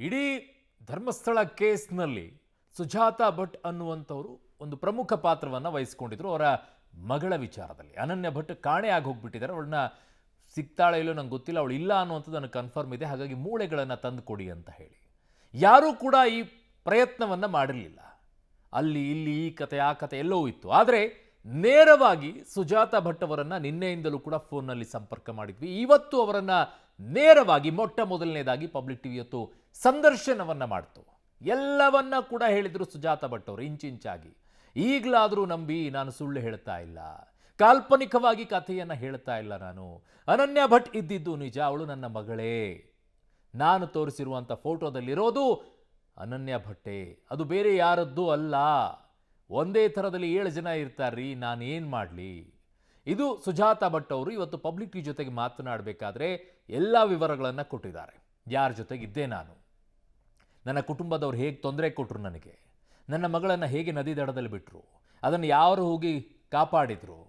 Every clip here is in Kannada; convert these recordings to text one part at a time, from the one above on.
ಇಡೀ ಧರ್ಮಸ್ಥಳ ಕೇಸ್ನಲ್ಲಿ ಸುಜಾತಾ ಭಟ್ ಅನ್ನುವಂಥವರು ಒಂದು ಪ್ರಮುಖ ಪಾತ್ರವನ್ನು ವಹಿಸ್ಕೊಂಡಿದ್ರು ಅವರ ಮಗಳ ವಿಚಾರದಲ್ಲಿ. ಅನನ್ಯ ಭಟ್ ಕಾಣೆ ಆಗಿ ಹೋಗ್ಬಿಟ್ಟಿದ್ದಾರೆ. ಅವಳನ್ನ ಸಿಗ್ತಾಳೆ ಇಲ್ಲೋ ನಂಗೆ ಗೊತ್ತಿಲ್ಲ, ಅವಳು ಇಲ್ಲ ಅನ್ನುವಂಥದ್ದು ನನಗೆ ಕನ್ಫರ್ಮ್ ಇದೆ. ಹಾಗಾಗಿ ಮೂಳೆಗಳನ್ನು ತಂದು ಕೊಡಿ ಅಂತ ಹೇಳಿ ಯಾರೂ ಕೂಡ ಈ ಪ್ರಯತ್ನವನ್ನು ಮಾಡಿರಲಿಲ್ಲ. ಅಲ್ಲಿ ಇಲ್ಲಿ ಈ ಕತೆ ಆ ಕತೆ ಎಲ್ಲವೂ ಇತ್ತು. ಆದರೆ ನೇರವಾಗಿ ಸುಜಾತಾ ಭಟ್ ಅವರನ್ನು ನಿನ್ನೆಯಿಂದಲೂ ಕೂಡ ಫೋನ್ನಲ್ಲಿ ಸಂಪರ್ಕ ಮಾಡಿದ್ವಿ. ಇವತ್ತು ಅವರನ್ನು ನೇರವಾಗಿ ಮೊಟ್ಟ ಮೊದಲನೇದಾಗಿ ಪಬ್ಲಿಕ್ ಟಿವಿ ಇವತ್ತು ಸಂದರ್ಶನವನ್ನು ಮಾಡ್ತು. ಎಲ್ಲವನ್ನ ಕೂಡ ಹೇಳಿದ್ರು ಸುಜಾತಾ ಭಟ್ ಅವರು ಇಂಚಿಂಚಾಗಿ. ಈಗಲಾದರೂ ನಂಬಿ, ನಾನು ಸುಳ್ಳು ಹೇಳ್ತಾ ಇಲ್ಲ, ಕಾಲ್ಪನಿಕವಾಗಿ ಕಥೆಯನ್ನು ಹೇಳ್ತಾ ಇಲ್ಲ. ನಾನು ಅನನ್ಯ ಭಟ್ ಇದ್ದಿದ್ದು ನಿಜ, ಅವಳು ನನ್ನ ಮಗಳೇ. ನಾನು ತೋರಿಸಿರುವಂಥ ಫೋಟೋದಲ್ಲಿರೋದು ಅನನ್ಯ ಭಟ್ಟೆ, ಅದು ಬೇರೆ ಯಾರದ್ದು ಅಲ್ಲ. ಒಂದೇ ಥರದಲ್ಲಿ 7 ಜನ ಇರ್ತಾರ್ರಿ, ನಾನೇನು ಮಾಡಲಿ? ಇದು ಸುಜಾತಾ ಭಟ್ ಅವರು ಇವತ್ತು ಪಬ್ಲಿಕ್ ಟಿವಿ ಜೊತೆಗೆ ಮಾತನಾಡಬೇಕಾದ್ರೆ ಎಲ್ಲ ವಿವರಗಳನ್ನು ಕೊಟ್ಟಿದ್ದಾರೆ. ಯಾರ ಜೊತೆಗಿದ್ದೆ ನಾನು, ನನ್ನ ಕುಟುಂಬದವ್ರು ಹೇಗೆ ತೊಂದರೆ ಕೊಟ್ಟರು, ನನಗೆ ನನ್ನ ಮಗಳನ್ನು ಹೇಗೆ ನದಿ ದಡದಲ್ಲಿ ಬಿಟ್ಟರು, ಅದನ್ನು ಯಾರು ಹೋಗಿ ಕಾಪಾಡಿದರು,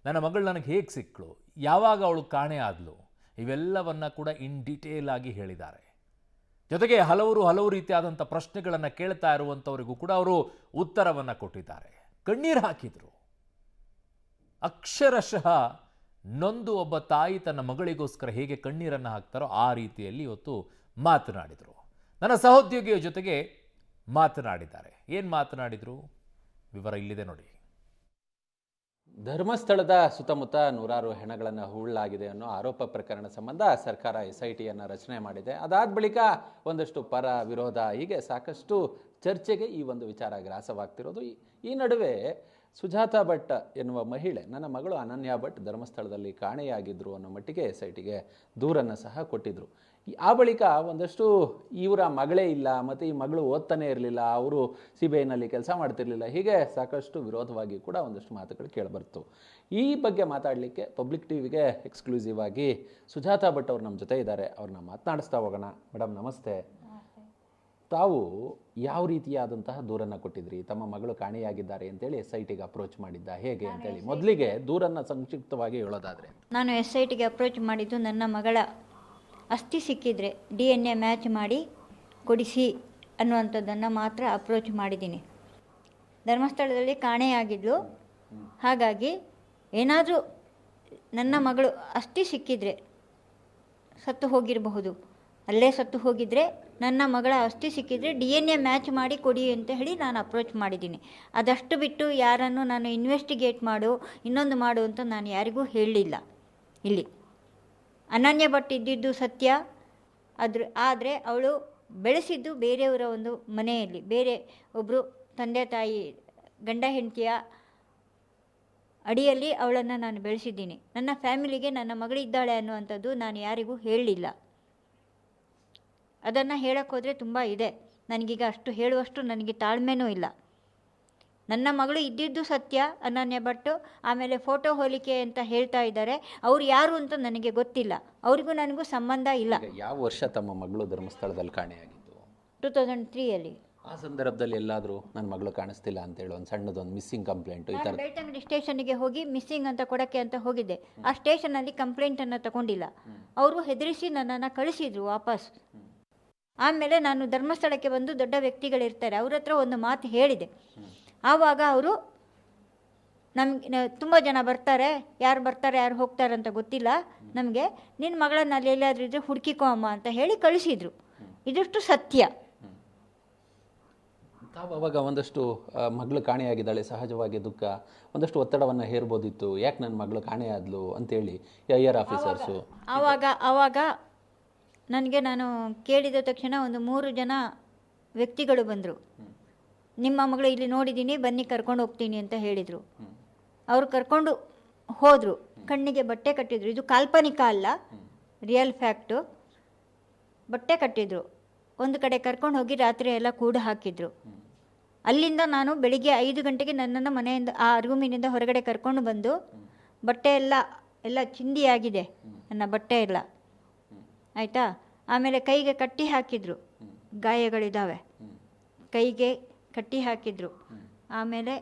ನನ್ನ ಮಗಳು ನನಗೆ ಹೇಗೆ ಸಿಕ್ಕಳು, ಯಾವಾಗ ಅವಳು ಕಾಣೆ ಆದಳು, ಇವೆಲ್ಲವನ್ನ ಕೂಡ ಇನ್ ಡೀಟೇಲ್ ಆಗಿ ಹೇಳಿದ್ದಾರೆ. ಜೊತೆಗೆ ಹಲವು ರೀತಿಯಾದಂಥ ಪ್ರಶ್ನೆಗಳನ್ನು ಕೇಳ್ತಾ ಇರುವಂಥವರಿಗೂ ಕೂಡ ಅವರು ಉತ್ತರವನ್ನು ಕೊಟ್ಟಿದ್ದಾರೆ. ಕಣ್ಣೀರು ಹಾಕಿದರು. ಅಕ್ಷರಶಃ ನೊಂದು ಒಬ್ಬ ತಾಯಿ ತನ್ನ ಮಗಳಿಗೋಸ್ಕರ ಹೇಗೆ ಕಣ್ಣೀರನ್ನು ಹಾಕ್ತಾರೋ ಆ ರೀತಿಯಲ್ಲಿ ಇವತ್ತು ಮಾತನಾಡಿದರು. ನನ್ನ ಸಹೋದ್ಯೋಗಿಯ ಜೊತೆಗೆ ಮಾತನಾಡಿದ್ದಾರೆ. ಏನು ಮಾತನಾಡಿದರು ವಿವರ ಇಲ್ಲಿದೆ ನೋಡಿ. ಧರ್ಮಸ್ಥಳದ ಸುತ್ತಮುತ್ತ ನೂರಾರು ಹೆಣಗಳನ್ನು ಹೂಳಲಾಗಿದೆ ಅನ್ನೋ ಆರೋಪ ಪ್ರಕರಣ ಸಂಬಂಧ ಸರ್ಕಾರ SITಯನ್ನು ರಚನೆ ಮಾಡಿದೆ. ಅದಾದ ಬಳಿಕ ಒಂದಷ್ಟು ಪರ ವಿರೋಧ ಹೀಗೆ ಸಾಕಷ್ಟು ಚರ್ಚೆಗೆ ಈ ಒಂದು ವಿಚಾರ ಗ್ರಾಸವಾಗ್ತಿರೋದು. ಈ ನಡುವೆ ಸುಜಾತಾ ಭಟ್ ಎನ್ನುವ ಮಹಿಳೆ, ನನ್ನ ಮಗಳು ಅನನ್ಯ ಭಟ್ ಧರ್ಮಸ್ಥಳದಲ್ಲಿ ಕಾಣೆಯಾಗಿದ್ದರು ಅನ್ನೋ ಮಟ್ಟಿಗೆ SITಗೆ ದೂರನ್ನು ಸಹ ಕೊಟ್ಟಿದ್ದರು. ಆ ಬಳಿಕ ಒಂದಷ್ಟು ಇವರ ಮಗಳೇ ಇಲ್ಲ, ಮತ್ತು ಈ ಮಗಳು ಓದ್ತಾನೆ ಇರಲಿಲ್ಲ, ಅವರು CBIನಲ್ಲಿ ಕೆಲಸ ಮಾಡ್ತಿರ್ಲಿಲ್ಲ, ಹೀಗೆ ಸಾಕಷ್ಟು ವಿರೋಧವಾಗಿ ಕೂಡ ಒಂದಷ್ಟು ಮಾತುಗಳು ಕೇಳಿಬರ್ತು. ಈ ಬಗ್ಗೆ ಮಾತಾಡಲಿಕ್ಕೆ ಪಬ್ಲಿಕ್ ಟಿವಿಗೆ ಎಕ್ಸ್ಕ್ಲೂಸಿವ್ ಆಗಿ ಸುಜಾತಾ ಭಟ್ ಅವ್ರು ನಮ್ಮ ಜೊತೆ ಇದ್ದಾರೆ. ಅವ್ರನ್ನ ಮಾತನಾಡಿಸ್ತಾ ಹೋಗೋಣ. ಮೇಡಮ್ ನಮಸ್ತೆ. ತಾವು ಯಾವ ರೀತಿಯಾದಂತಹ ದೂರನ್ನು ಕೊಟ್ಟಿದ್ರಿ? ತಮ್ಮ ಮಗಳು ಕಾಣೆಯಾಗಿದ್ದಾರೆ ಅಂತೇಳಿ SITಗೆ ಅಪ್ರೋಚ್ ಮಾಡಿದ್ದ ಹೇಗೆ ಅಂತೇಳಿ ಮೊದಲಿಗೆ ದೂರನ್ನು ಸಂಕ್ಷಿಪ್ತವಾಗಿ ಹೇಳೋದಾದರೆ. ನಾನು SITಗೆ ಅಪ್ರೋಚ್ ಮಾಡಿದ್ದು ನನ್ನ ಮಗಳ ಅಸ್ಥಿ ಸಿಕ್ಕಿದರೆ DNA ಮ್ಯಾಚ್ ಮಾಡಿ ಕೊಡಿಸಿ ಅನ್ನುವಂಥದ್ದನ್ನು ಮಾತ್ರ ಅಪ್ರೋಚ್ ಮಾಡಿದ್ದೀನಿ. ಧರ್ಮಸ್ಥಳದಲ್ಲಿ ಕಾಣೆಯಾಗಿದ್ಲು, ಹಾಗಾಗಿ ಏನಾದರೂ ನನ್ನ ಮಗಳು ಅಸ್ಥಿ ಸಿಕ್ಕಿದರೆ ಸತ್ತು ಹೋಗಿರಬಹುದು, ಅಲ್ಲೇ ಸತ್ತು ಹೋಗಿದ್ರೆ ನನ್ನ ಮಗಳ ಅಸ್ಥಿ ಸಿಕ್ಕಿದರೆ DNA ಮ್ಯಾಚ್ ಮಾಡಿ ಕೊಡಿ ಅಂತ ಹೇಳಿ ನಾನು ಅಪ್ರೋಚ್ ಮಾಡಿದ್ದೀನಿ. ಅದಷ್ಟು ಬಿಟ್ಟು ಯಾರನ್ನು ನಾನು ಇನ್ವೆಸ್ಟಿಗೇಟ್ ಮಾಡು ಇನ್ನೊಂದು ಮಾಡು ಅಂತ ನಾನು ಯಾರಿಗೂ ಹೇಳಲಿಲ್ಲ. ಇಲ್ಲಿ ಅನನ್ಯ ಭಟ್ ಇದ್ದಿದ್ದು ಸತ್ಯ, ಆದರೆ ಅವಳು ಬೆಳೆಸಿದ್ದು ಬೇರೆಯವರ ಒಂದು ಮನೆಯಲ್ಲಿ, ಬೇರೆ ಒಬ್ಬರು ತಂದೆ ತಾಯಿ ಗಂಡ ಹೆಂಡತಿಯ ಅಡಿಯಲ್ಲಿ ಅವಳನ್ನು ನಾನು ಬೆಳೆಸಿದ್ದೀನಿ. ನನ್ನ ಫ್ಯಾಮಿಲಿಗೆ ನನ್ನ ಮಗಳಿದ್ದಾಳೆ ಅನ್ನುವಂಥದ್ದು ನಾನು ಯಾರಿಗೂ ಹೇಳಲಿಲ್ಲ. ಅದನ್ನು ಹೇಳೋಕ್ಕೋದ್ರೆ ತುಂಬ ಇದೆ, ನನಗೀಗ ಅಷ್ಟು ಹೇಳುವಷ್ಟು ನನಗೆ ತಾಳ್ಮೆನೂ ಇಲ್ಲ. ನನ್ನ ಮಗಳು ಇದ್ದಿದ್ದು ಸತ್ಯ ಅನನ್ಯ ಭಟ್. ಆಮೇಲೆ ಫೋಟೋ ಹೋಲಿಕೆ ಅಂತ ಹೇಳ್ತಾ ಇದ್ದಾರೆ, ಅವ್ರು ಯಾರು ಅಂತ ನನಗೆ ಗೊತ್ತಿಲ್ಲ, ಅವರಿಗೂ ನನಗೂ ಸಂಬಂಧ ಇಲ್ಲ. ಯಾವ ವರ್ಷ ತಮ್ಮ ಮಗಳು ಧರ್ಮಸ್ಥಳದಲ್ಲಿ ಕಾಣೆಯಾಗಿದ್ದು? 2003 ಆ ಸಂದರ್ಭದಲ್ಲಿ ಎಲ್ಲಾದರೂ ನನ್ನ ಮಗಳು ಕಾಣಿಸ್ತಿಲ್ಲ ಅಂತೇಳಿ ಒಂದು ಸಣ್ಣದೊಂದು ಮಿಸ್ಸಿಂಗ್ ಕಂಪ್ಲೇಂಟು ಈ ಥರ? ಬೆಳ್ತಂಗಡಿ ಸ್ಟೇಷನ್ಗೆ ಹೋಗಿ ಮಿಸ್ಸಿಂಗ್ ಅಂತ ಕೊಡೋಕ್ಕೆ ಅಂತ ಹೋಗಿದ್ದೆ. ಆ ಸ್ಟೇಷನಲ್ಲಿ ಕಂಪ್ಲೇಂಟನ್ನು ತಗೊಂಡಿಲ್ಲ, ಅವರು ಹೆದರಿಸಿ ನನ್ನನ್ನು ಕಳಿಸಿದ್ರು ವಾಪಸ್. ಆಮೇಲೆ ನಾನು ಧರ್ಮಸ್ಥಳಕ್ಕೆ ಬಂದು ದೊಡ್ಡ ವ್ಯಕ್ತಿಗಳಿರ್ತಾರೆ, ಅವ್ರ ಹತ್ರ ಒಂದು ಮಾತು ಹೇಳಿದೆ. ಆವಾಗ ಅವರು ನಮಗೆ ತುಂಬ ಜನ ಬರ್ತಾರೆ, ಯಾರು ಬರ್ತಾರೆ ಯಾರು ಹೋಗ್ತಾರೆ ಅಂತ ಗೊತ್ತಿಲ್ಲ ನಮಗೆ, ನಿನ್ನ ಮಗಳನ್ನ ಅಲ್ಲಿ ಎಲ್ಲಾದರೂ ಇದ್ದರೆ ಹುಡುಕಿಕೋ ಅಮ್ಮ ಅಂತ ಹೇಳಿ ಕಳಿಸಿದರು. ಇದಿಷ್ಟು ಸತ್ಯ. ತಾವು ಅವಾಗ ಒಂದಷ್ಟು ಮಗಳು ಕಾಣೆಯಾಗಿದ್ದಾಳೆ, ಸಹಜವಾಗಿ ದುಃಖ, ಒಂದಷ್ಟು ಒತ್ತಡವನ್ನು ಹೇರ್ಬೋದಿತ್ತು, ಯಾಕೆ ನನ್ನ ಮಗಳು ಕಾಣೆಯಾದ್ಲು ಅಂತೇಳಿ IR ಆಫೀಸರ್ಸು. ಆವಾಗ ನನಗೆ ನಾನು ಕೇಳಿದ ತಕ್ಷಣ ಒಂದು 3 ಜನ ವ್ಯಕ್ತಿಗಳು ಬಂದರು. ನಿಮ್ಮ ಮಗಳು ಇಲ್ಲಿ ನೋಡಿದ್ದೀನಿ, ಬನ್ನಿ ಕರ್ಕೊಂಡು ಹೋಗ್ತೀನಿ ಅಂತ ಹೇಳಿದರು. ಅವರು ಕರ್ಕೊಂಡು ಹೋದರು, ಕಣ್ಣಿಗೆ ಬಟ್ಟೆ ಕಟ್ಟಿದ್ರು. ಇದು ಕಾಲ್ಪನಿಕ ಅಲ್ಲ, ರಿಯಲ್ ಫ್ಯಾಕ್ಟು. ಬಟ್ಟೆ ಕಟ್ಟಿದ್ರು, ಒಂದು ಕಡೆ ಕರ್ಕೊಂಡು ಹೋಗಿ ರಾತ್ರಿ ಎಲ್ಲ ಕೂಡ ಹಾಕಿದ್ರು. ಅಲ್ಲಿಂದ ನಾನು ಬೆಳಿಗ್ಗೆ 5 ಗಂಟೆಗೆ ನನ್ನನ್ನು ಮನೆಯಿಂದ ಆ ರೂಮಿನಿಂದ ಹೊರಗಡೆ ಕರ್ಕೊಂಡು ಬಂದು, ಬಟ್ಟೆ ಎಲ್ಲ ಚಿಂದಿಯಾಗಿದೆ ನನ್ನ ಬಟ್ಟೆ ಎಲ್ಲ, ಆಯಿತಾ. ಆಮೇಲೆ ಕೈಗೆ ಕಟ್ಟಿ ಹಾಕಿದ್ರು, ಗಾಯಗಳಿದ್ದಾವೆ, ಕೈಗೆ ಕಟ್ಟಿ ಹಾಕಿದ್ರು. ಆಮೇಲೆ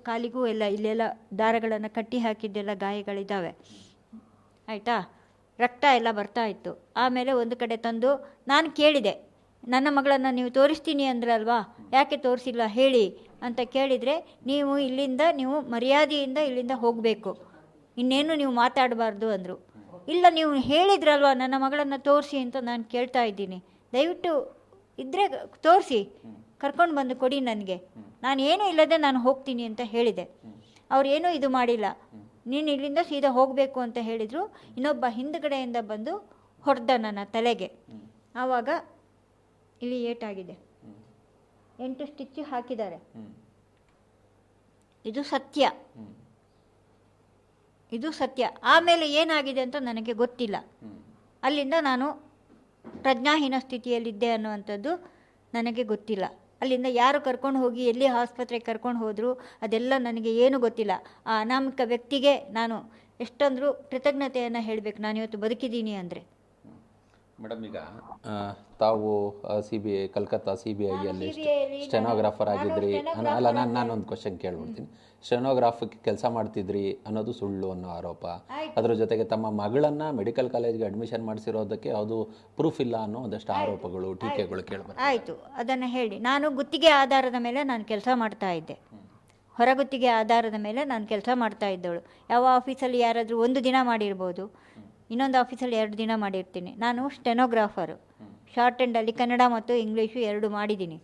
ಕಾಲಿಗೂ ಎಲ್ಲ ಇಲ್ಲೆಲ್ಲ ದಾರಗಳನ್ನು ಕಟ್ಟಿ ಹಾಕಿದ್ದೆಲ್ಲ ಗಾಯಗಳಿದ್ದಾವೆ, ಆಯಿತಾ. ರಕ್ತ ಎಲ್ಲ ಬರ್ತಾ ಇತ್ತು. ಆಮೇಲೆ ಒಂದು ಕಡೆ ತಂದು ನಾನು ಕೇಳಿದೆ, ನನ್ನ ಮಗಳನ್ನು ನೀವು ತೋರಿಸ್ತೀನಿ ಅಂದ್ರಲ್ವಾ, ಯಾಕೆ ತೋರಿಸಿಲ್ಲ ಹೇಳಿ ಅಂತ ಕೇಳಿದರೆ, ನೀವು ಮರ್ಯಾದೆಯಿಂದ ಇಲ್ಲಿಂದ ಹೋಗಬೇಕು, ಇನ್ನೇನು ನೀವು ಮಾತಾಡಬಾರ್ದು ಅಂದರು. ಇಲ್ಲ, ನೀವು ಹೇಳಿದ್ರಲ್ವ ನನ್ನ ಮಗಳನ್ನು ತೋರಿಸಿ ಅಂತ ನಾನು ಕೇಳ್ತಾ ಇದ್ದೀನಿ, ದಯವಿಟ್ಟು ಇದ್ದರೆ ತೋರಿಸಿ, ಕರ್ಕೊಂಡು ಬಂದು ಕೊಡಿ ನನಗೆ, ನಾನು ಏನೂ ಇಲ್ಲದೆ ನಾನು ಹೋಗ್ತೀನಿ ಅಂತ ಹೇಳಿದೆ. ಅವ್ರೇನೂ ಇದು ಮಾಡಿಲ್ಲ, ನೀನು ಇಲ್ಲಿಂದ ಸೀದಾ ಹೋಗಬೇಕು ಅಂತ ಹೇಳಿದರು. ಇನ್ನೊಬ್ಬ ಹಿಂದುಗಡೆಯಿಂದ ಬಂದು ಹೊಡೆದ ನನ್ನ ತಲೆಗೆ. ಆವಾಗ ಇಲ್ಲಿ ಏಟಾಗಿದೆ, 8 ಸ್ಟಿಚ್ ಹಾಕಿದ್ದಾರೆ. ಇದು ಸತ್ಯ, ಇದು ಸತ್ಯ. ಆಮೇಲೆ ಏನಾಗಿದೆ ಅಂತ ನನಗೆ ಗೊತ್ತಿಲ್ಲ. ಅಲ್ಲಿಂದ ನಾನು ಪ್ರಜ್ಞಾಹೀನ ಸ್ಥಿತಿಯಲ್ಲಿದ್ದೆ ಅನ್ನುವಂಥದ್ದು ನನಗೆ ಗೊತ್ತಿಲ್ಲ. ಅಲ್ಲಿಂದ ಯಾರು ಕರ್ಕೊಂಡು ಹೋಗಿ ಎಲ್ಲಿ ಆಸ್ಪತ್ರೆಗೆ ಕರ್ಕೊಂಡು ಹೋದರು ಅದೆಲ್ಲ ನನಗೆ ಏನೂ ಗೊತ್ತಿಲ್ಲ. ಆ ಅನಾಮಿಕ ವ್ಯಕ್ತಿಗೆ ನಾನು ಎಷ್ಟಂದರೂ ಕೃತಜ್ಞತೆಯನ್ನು ಹೇಳಬೇಕು, ನಾನು ಇವತ್ತು ಬದುಕಿದ್ದೀನಿ ಅಂದರೆ. ಮೇಡಮ್, ಈಗ ತಾವು CBI ಕಲ್ಕತ್ತಾ CBIಯಲ್ಲಿ ಸ್ಟೆನೋಗ್ರಾಫರ್ ಆಗಿದ್ರಿ. ಅಲ್ಲ, ನಾನೊಂದು ಕ್ವಶನ್ ಕೇಳ್ಬಿಡ್ತೀನಿ. ಸ್ಟೆನೋಗ್ರಾಫಿಕ್ ಕೆಲಸ ಮಾಡ್ತಿದ್ರಿ ಅನ್ನೋದು ಸುಳ್ಳು ಅನ್ನೋ ಆರೋಪ, ಅದ್ರ ಜೊತೆಗೆ ತಮ್ಮ ಮಗಳನ್ನು ಮೆಡಿಕಲ್ ಕಾಲೇಜ್ಗೆ ಅಡ್ಮಿಷನ್ ಮಾಡಿಸಿರೋದಕ್ಕೆ ಅದು ಪ್ರೂಫ್ ಇಲ್ಲ ಅನ್ನೋ ಒಂದಷ್ಟು ಆರೋಪಗಳು, ಟೀಕೆಗಳು ಕೇಳಬಾರ್ದು. ಆಯಿತು, ಅದನ್ನು ಹೇಳಿ. ನಾನು ಗುತ್ತಿಗೆ ಆಧಾರದ ಮೇಲೆ ನಾನು ಕೆಲಸ ಮಾಡ್ತಾ ಇದ್ದೆ, ಹೊರಗುತ್ತಿಗೆ ಆಧಾರದ ಮೇಲೆ ನಾನು ಕೆಲಸ ಮಾಡ್ತಾ ಇದ್ದವಳು. ಯಾವ ಆಫೀಸಲ್ಲಿ ಯಾರಾದರೂ 1 ದಿನ ಮಾಡಿರ್ಬೋದು, ಇನ್ನೊಂದು ಆಫೀಸಲ್ಲಿ 2 ದಿನ ಮಾಡಿರ್ತೀನಿ. ನಾನು ಸ್ಟೆನೋಗ್ರಾಫರು, ಶಾರ್ಟ್ ಆ್ಯಂಡಲ್ಲಿ ಕನ್ನಡ ಮತ್ತು ಇಂಗ್ಲೀಷು 2 ಮಾಡಿದ್ದೀನಿ.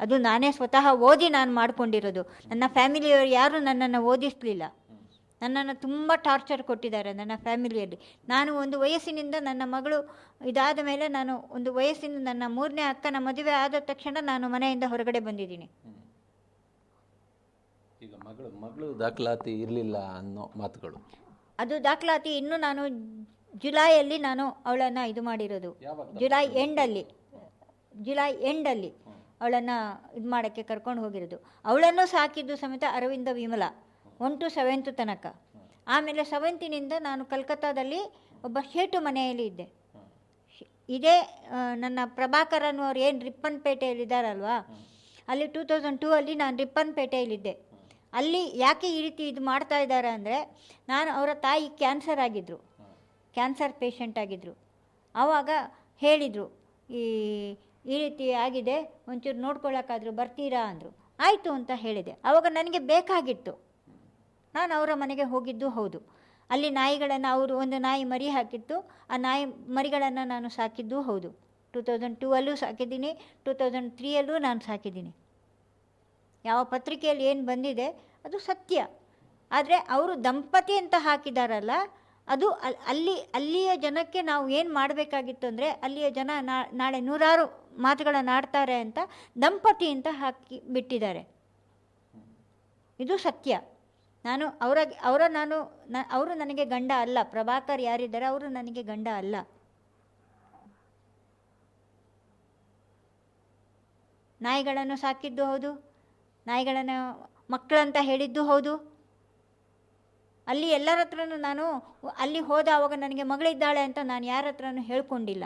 ಅದು ನಾನೇ ಸ್ವತಃ ಓದಿ ನಾನು ಮಾಡಿಕೊಂಡಿರೋದು. ನನ್ನ ಫ್ಯಾಮಿಲಿಯವರು ಯಾರೂ ನನ್ನನ್ನು ಓದಿಸಲಿಲ್ಲ. ನನ್ನನ್ನು ತುಂಬ ಟಾರ್ಚರ್ ಕೊಟ್ಟಿದ್ದಾರೆ ನನ್ನ ಫ್ಯಾಮಿಲಿಯಲ್ಲಿ. ನಾನು ಒಂದು ವಯಸ್ಸಿನಿಂದ, ನನ್ನ ಮಗಳು ಇದಾದ ಮೇಲೆ ನಾನು ಒಂದು ವಯಸ್ಸಿನಿಂದ, ನನ್ನ 3ನೇ ಅಕ್ಕನ ಮದುವೆ ಆದ ತಕ್ಷಣ ನಾನು ಮನೆಯಿಂದ ಹೊರಗಡೆ ಬಂದಿದ್ದೀನಿ. ಈಗ ಮಗಳು ದಾಖಲಾತಿ ಇರಲಿಲ್ಲ ಅನ್ನೋ ಮಾತುಗಳು. ಅದು ದಾಖಲಾತಿ ಇನ್ನು ನಾನು ಜುಲೈಯಲ್ಲಿ ನಾನು ಅವಳನ್ನು ಇದು ಮಾಡಿರೋದು. ಜುಲೈ ಎಂಡಲ್ಲಿ ಅವಳನ್ನು ಇದು ಮಾಡೋಕ್ಕೆ ಕರ್ಕೊಂಡು ಹೋಗಿರೋದು. ಅವಳನ್ನು ಸಾಕಿದ್ದು ಸಮೇತ ಅರವಿಂದ ವಿಮಲ 1 to 7th ತನಕ. ಆಮೇಲೆ 7th ನಾನು ಕಲ್ಕತ್ತಾದಲ್ಲಿ ಒಬ್ಬ ಶೇಟು ಮನೆಯಲ್ಲಿ ಇದ್ದೆ. ಇದೇ ನನ್ನ ಪ್ರಭಾಕರ್ ಅನ್ನೋರು ಏನು ರಿಪ್ಪನ್ಪೇಟೆಯಲ್ಲಿದ್ದಾರಲ್ವ, ಅಲ್ಲಿ 2002 ನಾನು ರಿಪ್ಪನ್ಪೇಟೆಯಲ್ಲಿದ್ದೆ. ಅಲ್ಲಿ ಯಾಕೆ ಈ ರೀತಿ ಇದು ಮಾಡ್ತಾ ಇದ್ದಾರೆ ಅಂದರೆ, ಅವರ ತಾಯಿ ಕ್ಯಾನ್ಸರ್ ಪೇಷಂಟ್ ಆಗಿದ್ದರು. ಆವಾಗ ಹೇಳಿದರು, ಈ ರೀತಿ ಆಗಿದೆ, ಒಂಚೂರು ನೋಡ್ಕೊಳ್ಳೋಕ್ಕಾದರೂ ಬರ್ತೀರಾ ಅಂದರು. ಆಯಿತು ಅಂತ ಹೇಳಿದೆ. ಆವಾಗ ನನಗೆ ಬೇಕಾಗಿತ್ತು, ನಾನು ಅವರ ಮನೆಗೆ ಹೋಗಿದ್ದು ಹೌದು. ಅಲ್ಲಿ ನಾಯಿಗಳನ್ನು, ಅವರು ಒಂದು ನಾಯಿ ಮರಿ ಹಾಕಿತ್ತು, ಆ ನಾಯಿ ಮರಿಗಳನ್ನು ನಾನು ಸಾಕಿದ್ದು ಹೌದು. 2002 ಸಾಕಿದ್ದೀನಿ, 2003 ನಾನು ಸಾಕಿದ್ದೀನಿ. ಯಾವ ಪತ್ರಿಕೆಯಲ್ಲಿ ಏನು ಬಂದಿದೆ ಅದು ಸತ್ಯ. ಆದರೆ ಅವರು ದಂಪತಿ ಅಂತ ಹಾಕಿದಾರಲ್ಲ, ಅದು ಅಲ್ಲಿಯ ಜನಕ್ಕೆ ನಾವು ಏನು ಮಾಡಬೇಕಾಗಿತ್ತು ಅಂದರೆ, ಅಲ್ಲಿಯ ಜನ ನಾಳೆ 100 ಮಾತುಗಳನ್ನು ಆಡ್ತಾರೆ ಅಂತ ದಂಪತಿ ಅಂತ ಹಾಕಿ ಬಿಟ್ಟಿದ್ದಾರೆ. ಇದು ಸತ್ಯ. ಅವರು ನನಗೆ ಗಂಡ ಅಲ್ಲ. ಪ್ರಭಾಕರ್ ಯಾರಿದ್ದಾರೆ ಅವರು ನನಗೆ ಗಂಡ ಅಲ್ಲ. ನಾಯಿಗಳನ್ನು ಸಾಕಿದ್ದು ಹೌದು, ನಾಯಿಗಳನ್ನು ಮಕ್ಕಳಂತ ಹೇಳಿದ್ದು ಹೌದು. ಅಲ್ಲಿ ಎಲ್ಲರ ಹತ್ರನೂ ನಾನು ಅಲ್ಲಿ ಹೋದ ಆವಾಗ ನನಗೆ ಮಗಳಿದ್ದಾಳೆ ಅಂತ ನಾನು ಯಾರ ಹತ್ರನೂ ಹೇಳ್ಕೊಂಡಿಲ್ಲ.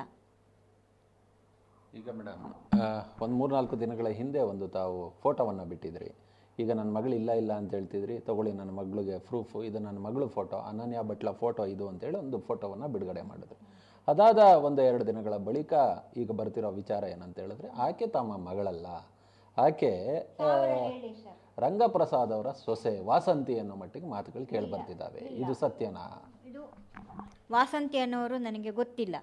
ಈಗ ಮೇಡಮ್, ಒಂದು 3-4 ದಿನಗಳ ಹಿಂದೆ ಒಂದು ತಾವು ಫೋಟೋವನ್ನು ಬಿಟ್ಟಿದ್ರಿ. ಈಗ ನನ್ನ ಮಗಳು ಇಲ್ಲ ಅಂತ ಹೇಳ್ತಿದ್ರಿ. ತಗೊಳ್ಳಿ ನನ್ನ ಮಗಳಿಗೆ ಪ್ರೂಫು, ಇದು ನನ್ನ ಮಗಳು ಫೋಟೋ, ಅನನ್ಯ ಭಟ್ಲ ಫೋಟೋ ಇದು ಅಂತೇಳಿ ಒಂದು ಫೋಟೋವನ್ನು ಬಿಡುಗಡೆ ಮಾಡಿದ್ರು. ಅದಾದ 1-2 ದಿನಗಳ ಬಳಿಕ ಈಗ ಬರ್ತಿರೋ ವಿಚಾರ ಏನಂತ ಹೇಳಿದ್ರೆ, ಆಕೆ ತಮ್ಮ ಮಗಳಲ್ಲ, ಆಕೆ ರಂಗಪ್ರಸಾದ್ ಅವರ ಸೊಸೆ ವಾಸಂತಿ ಅನ್ನೋ ಮಟ್ಟಿಗೆ ಮಾತುಗಳು ಕೇಳಿ ಬರ್ತಿದ್ದಾವೆ. ಇದು ಸತ್ಯನಾ? ಇದು ವಾಸಂತಿ ಅನ್ನೋರು ನನಗೆ ಗೊತ್ತಿಲ್ಲ,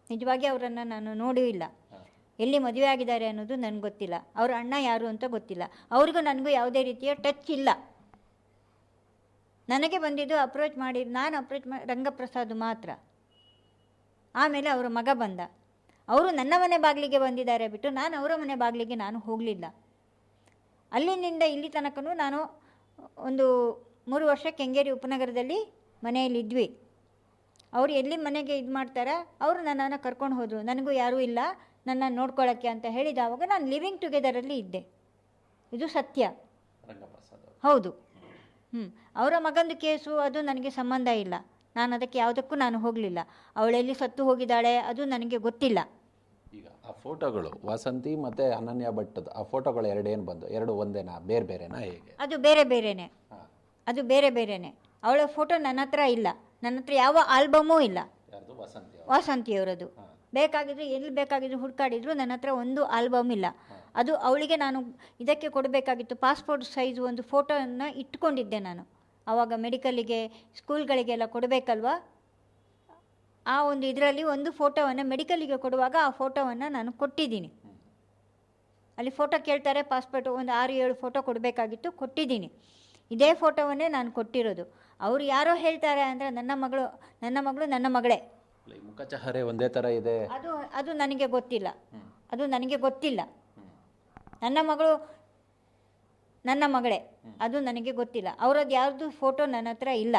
ನಿಜವಾಗಿ ಅವರನ್ನು ನಾನು ನೋಡೂ ಇಲ್ಲ. ಎಲ್ಲಿ ಮದುವೆ ಆಗಿದ್ದಾರೆ ಅನ್ನೋದು ನನಗೆ ಗೊತ್ತಿಲ್ಲ. ಅವರ ಅಣ್ಣ ಯಾರು ಅಂತ ಗೊತ್ತಿಲ್ಲ. ಅವ್ರಿಗೂ ನನಗೂ ಯಾವುದೇ ರೀತಿಯ ಟಚ್ ಇಲ್ಲ. ನನಗೆ ಬಂದಿದ್ದು ನಾನು ಅಪ್ರೋಚ್ ಮಾಡಿ ರಂಗಪ್ರಸಾದ್ ಮಾತ್ರ. ಆಮೇಲೆ ಅವರ ಮಗ ಬಂದ. ಅವರು ನನ್ನ ಮನೆ ಬಾಗಿಲಿಗೆ ಬಂದಿದ್ದಾರೆ ಬಿಟ್ಟು ನಾನು ಅವರ ಮನೆ ಬಾಗಿಲಿಗೆ ನಾನು ಹೋಗಲಿಲ್ಲ. ಅಲ್ಲಿನಿಂದ ಇಲ್ಲಿ ತನಕನೂ ನಾನು ಒಂದು 3 ವರ್ಷ ಕೆಂಗೇರಿ ಉಪನಗರದಲ್ಲಿ ಮನೆಯಲ್ಲಿದ್ವಿ. ಅವರು ಎಲ್ಲಿ ಮನೆಗೆ ಇದು ಮಾಡ್ತಾರೆ, ಅವರು ನನ್ನನ್ನು ಕರ್ಕೊಂಡು ಹೋದರು. ನನಗೂ ಯಾರೂ ಇಲ್ಲ ನನ್ನನ್ನು ನೋಡ್ಕೊಳ್ಳೋಕ್ಕೆ ಅಂತ ಹೇಳಿದವಾಗ ನಾನು ಲಿವಿಂಗ್ ಟುಗೆದರಲ್ಲಿ ಇದ್ದೆ. ಇದು ಸತ್ಯ. ಹೌದು. ಅವರ ಮಗಂದು ಕೇಸು ಅದು ನನಗೆ ಸಂಬಂಧ ಇಲ್ಲ. ನಾನು ಅದಕ್ಕೆ ಯಾವುದಕ್ಕೂ ನಾನು ಹೋಗಲಿಲ್ಲ. ಅವಳೆಲ್ಲಿ ಸತ್ತು ಹೋಗಿದ್ದಾಳೆ ಅದು ನನಗೆ ಗೊತ್ತಿಲ್ಲ. ಈಗ ಆ ಫೋಟೋಗಳು ವಾಸಂತಿ ಮತ್ತು ಅನನ್ಯ ಭಟ್ಟದ ಆ ಫೋಟೋಗಳು ಎರಡೇನು ಬಂದು, ಎರಡು ಒಂದೇನಾ, ಬೇರೆ ಬೇರೆನಾ, ಹೇಗೆ? ಅದು ಬೇರೆ ಬೇರೆನೇ. ಅದು ಬೇರೆ ಬೇರೆನೇ. ಅವಳ ಫೋಟೋ ನನ್ನ ಹತ್ರ ಇಲ್ಲ. ನನ್ನ ಹತ್ರ ಯಾವ ಆಲ್ಬಮೂ ಇಲ್ಲ. ವಾಸಂತಿಯವರದು. ಬೇಕಾಗಿದ್ರು ಎಲ್ಲಿ ಬೇಕಾಗಿದ್ರು ಹುಡುಕಾಡಿದ್ರು ನನ್ನ ಹತ್ರ ಒಂದು ಆಲ್ಬಮ್ ಇಲ್ಲ. ಅದು ಅವಳಿಗೆ ನಾನು ಇದಕ್ಕೆ ಕೊಡಬೇಕಾಗಿತ್ತು, ಪಾಸ್ಪೋರ್ಟ್ ಸೈಜ್ ಒಂದು ಫೋಟೋವನ್ನು ಇಟ್ಕೊಂಡಿದ್ದೆ ನಾನು. ಆವಾಗ ಮೆಡಿಕಲ್ಲಿಗೆ ಸ್ಕೂಲ್ಗಳಿಗೆಲ್ಲ ಕೊಡಬೇಕಲ್ವ, ಆ ಒಂದು ಇದರಲ್ಲಿ ಒಂದು ಫೋಟೋವನ್ನು ಮೆಡಿಕಲ್ಲಿಗೆ ಕೊಡುವಾಗ ಆ ಫೋಟೋವನ್ನು ನಾನು ಕೊಟ್ಟಿದ್ದೀನಿ. ಅಲ್ಲಿ ಫೋಟೋ ಕೇಳ್ತಾರೆ, ಪಾಸ್ಪೋರ್ಟ್ ಒಂದು 6-7 ಫೋಟೋ ಕೊಡಬೇಕಾಗಿತ್ತು, ಕೊಟ್ಟಿದ್ದೀನಿ. ಇದೇ ಫೋಟೋವನ್ನೇ ನಾನು ಕೊಟ್ಟಿರೋದು. ಅವರು ಯಾರೋ ಹೇಳ್ತಾರೆ ಅಂದರೆ ನನ್ನ ಮಗಳು ನನ್ನ ಮಗಳೇ. ಈ ಮುಖಚಹರೆ ಒಂದೇ ಥರ ಇದೆ. ಅದು ನನಗೆ ಗೊತ್ತಿಲ್ಲ, ಅದು ನನಗೆ ಗೊತ್ತಿಲ್ಲ. ನನ್ನ ಮಗಳು ನನ್ನ ಮಗಳೇ, ಅದು ನನಗೆ ಗೊತ್ತಿಲ್ಲ. ಅವರದ್ದು ಯಾರ್ದು ಫೋಟೋ ನನ್ನ ಹತ್ರ ಇಲ್ಲ.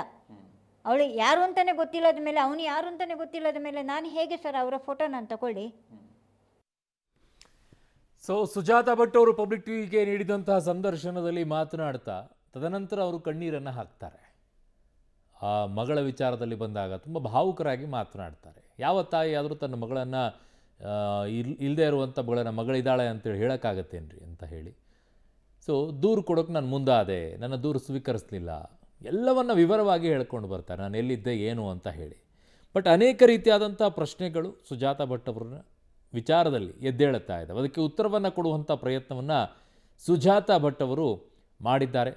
ಅವಳು ಯಾರು ಅಂತಲೇ ಗೊತ್ತಿಲ್ಲದ ಮೇಲೆ, ಅವನು ಯಾರು ಅಂತಲೇ ಗೊತ್ತಿಲ್ಲದ ಮೇಲೆ ನಾನು ಹೇಗೆ ಸರ್ ಅವರ ಫೋಟೋ ನಾನು ತಗೊಳ್ಳಿ? ಸೊ ಸುಜಾತಾ ಭಟ್ ಅವರು ಪಬ್ಲಿಕ್ ಟಿವಿಗೆ ನೀಡಿದಂತಹ ಸಂದರ್ಶನದಲ್ಲಿ ಮಾತನಾಡ್ತಾ ತದನಂತರ ಅವರು ಕಣ್ಣೀರನ್ನು ಹಾಕ್ತಾರೆ. ಆ ಮಗಳ ವಿಚಾರದಲ್ಲಿ ಬಂದಾಗ ತುಂಬ ಭಾವುಕರಾಗಿ ಮಾತನಾಡ್ತಾರೆ. ಯಾವ ತಾಯಿ ಆದರೂ ತನ್ನ ಮಗಳನ್ನು ಇಲ್ಲದೆ ಇರುವಂಥ ಮಗಳಿದ್ದಾಳೆ ಅಂತೇಳಿ ಹೇಳೋಕ್ಕಾಗತ್ತೇನ್ರಿ ಅಂತ ಹೇಳಿ. ಸೊ ದೂರು ಕೊಡೋಕೆ ನಾನು ಮುಂದಾದೆ, ನನ್ನ ದೂರು ಸ್ವೀಕರಿಸಲಿಲ್ಲ, ಎಲ್ಲವನ್ನು ವಿವರವಾಗಿ ಹೇಳ್ಕೊಂಡು ಬರ್ತಾರೆ, ನಾನು ಎಲ್ಲಿದ್ದೆ ಏನು ಅಂತ ಹೇಳಿ. ಬಟ್ ಅನೇಕ ರೀತಿಯಾದಂಥ ಪ್ರಶ್ನೆಗಳು ಸುಜಾತಾ ಭಟ್ ಅವರನ್ನ ವಿಚಾರದಲ್ಲಿ ಎದ್ದೇಳುತ್ತಾ ಇದ್ದಾವೆ. ಅದಕ್ಕೆ ಉತ್ತರವನ್ನು ಕೊಡುವಂಥ ಪ್ರಯತ್ನವನ್ನು ಸುಜಾತಾ ಭಟ್ ಅವರು ಮಾಡಿದ್ದಾರೆ.